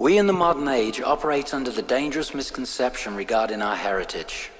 We in the modern age operate under the dangerous misconception regarding our heritage.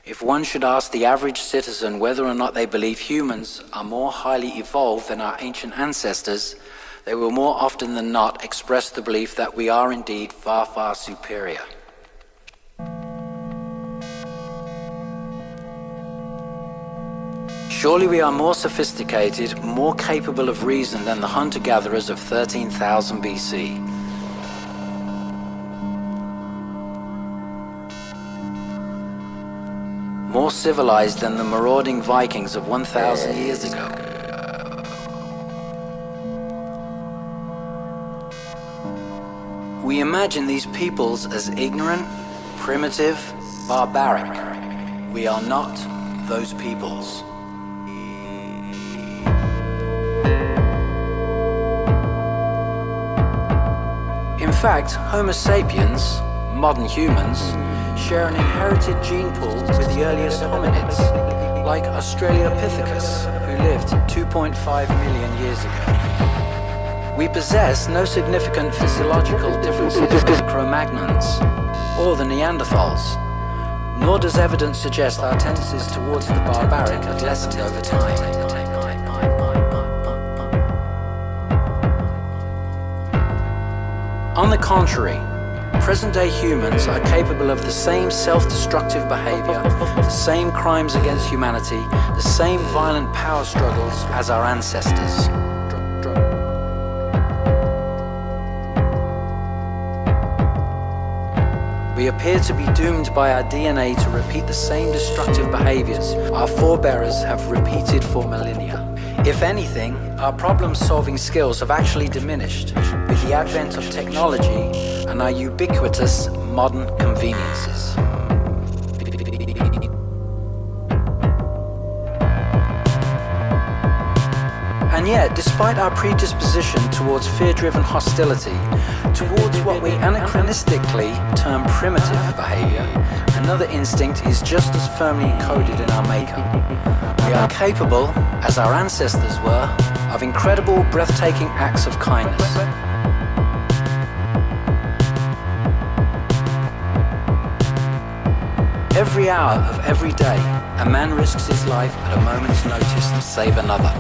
If one should ask the average citizen whether or not they believe humans are more highly evolved than our ancient ancestors, they will more often than not express the belief that we are indeed far, far superior. Surely we are more sophisticated, more capable of reason than the hunter-gatherers of 13,000 BC. More civilized than the marauding Vikings of 1,000 years ago. We imagine these peoples as ignorant, primitive, barbaric. We are not those peoples. In fact, Homo sapiens, modern humans, share an inherited gene pool with the earliest hominids, like Australopithecus, who lived 2.5 million years ago. We possess no significant physiological differences with the Cro-Magnons or the Neanderthals, nor does evidence suggest our tendencies towards the barbaric have lessened over time. On the contrary, present-day humans are capable of the same self-destructive behavior, the same crimes against humanity, the same violent power struggles as our ancestors. We appear to be doomed by our DNA to repeat the same destructive behaviors our forebears have repeated for millennia. If anything, our problem-solving skills have actually diminished with the advent of technology and our ubiquitous modern conveniences. And yet, despite our predisposition towards fear-driven hostility, towards what we anachronistically term primitive behavior, another instinct is just as firmly encoded in our makeup. We are capable, as our ancestors were, of incredible, breathtaking acts of kindness. Every hour of every day, a man risks his life at a moment's notice to save another.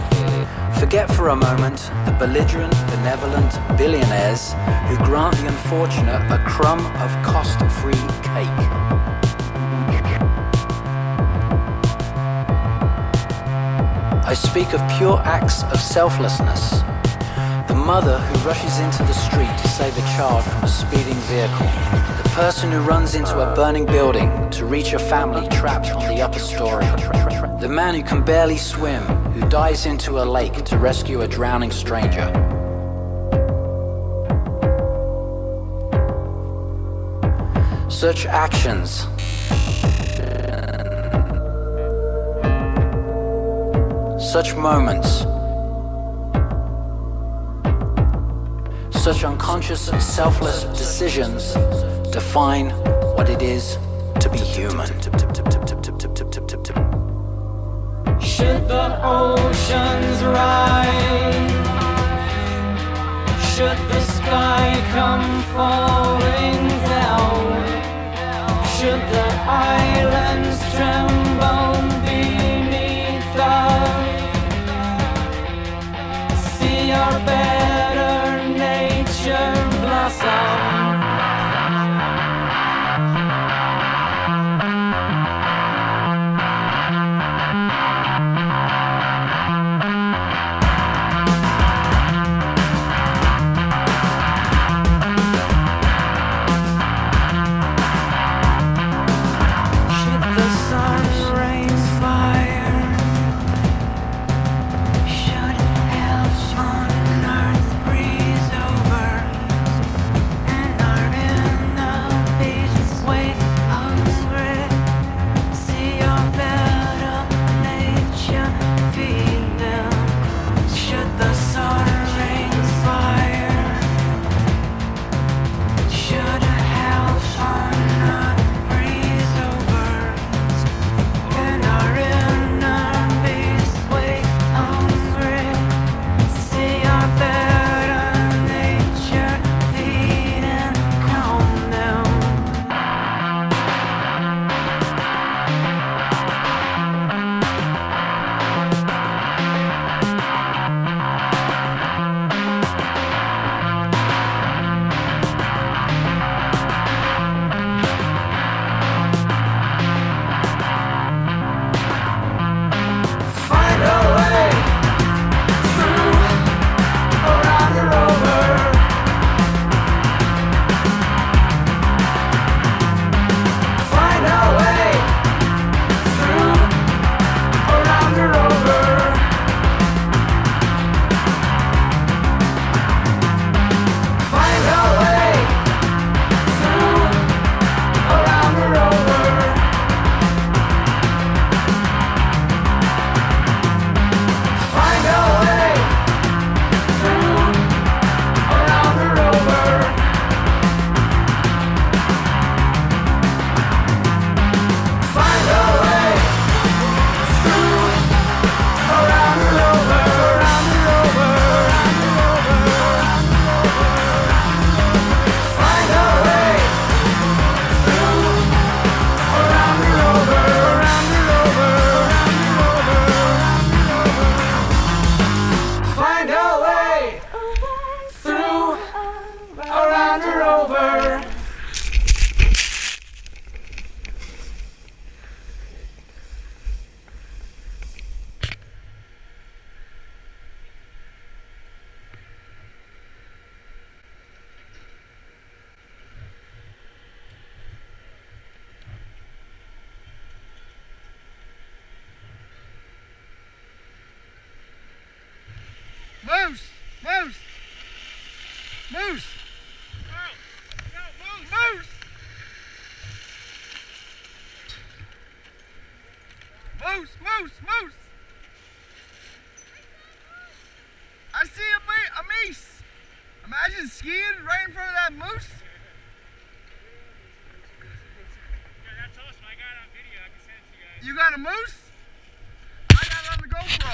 Forget for a moment the belligerent, benevolent billionaires who grant the unfortunate a crumb of cost-free cake. I speak of pure acts of selflessness. The mother who rushes into the street to save a child from a speeding vehicle. The person who runs into a burning building to reach a family trapped on the upper story. The man who can barely swim, who dives into a lake to rescue a drowning stranger. Such actions such moments, such unconscious, selfless decisions define what it is to be human. Should the oceans rise, should the sky come falling down, should the islands tremble beneath us, see our better nature blossom. Should the sun Moose! Moose! I see a meese! Imagine skiing right in front of that moose! Yeah, that's awesome. I got it on video. I can send it to you guys. You got a moose? I got it on the GoPro.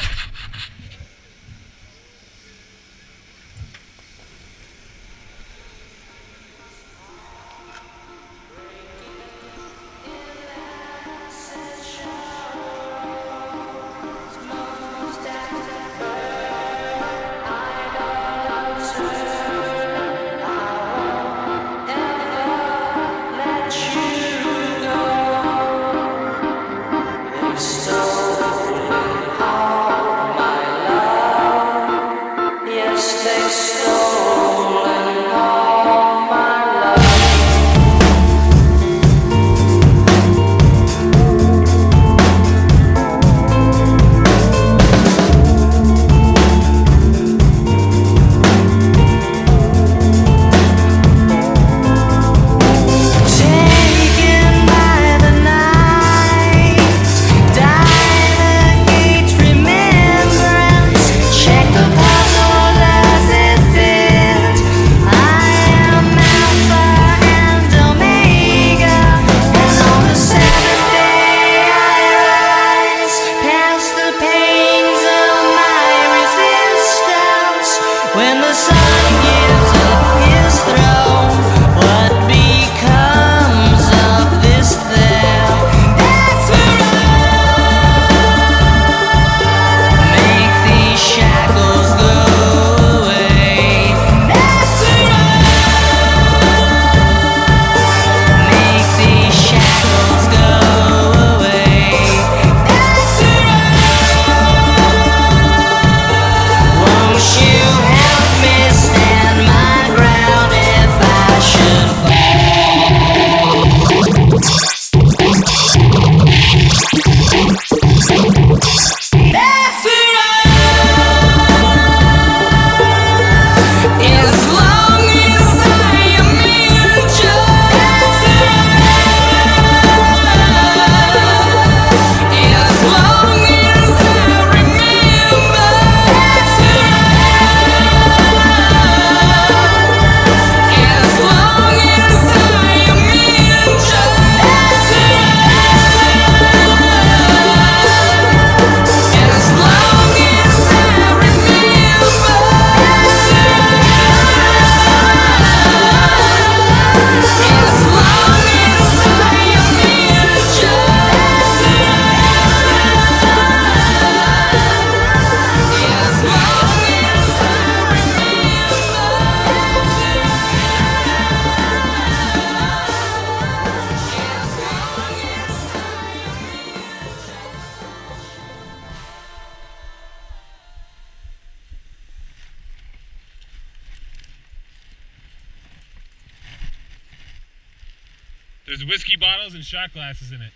There's whiskey bottles and shot glasses in it.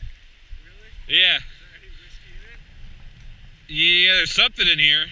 Really? Yeah. Is there any whiskey in it? Yeah, there's something in here.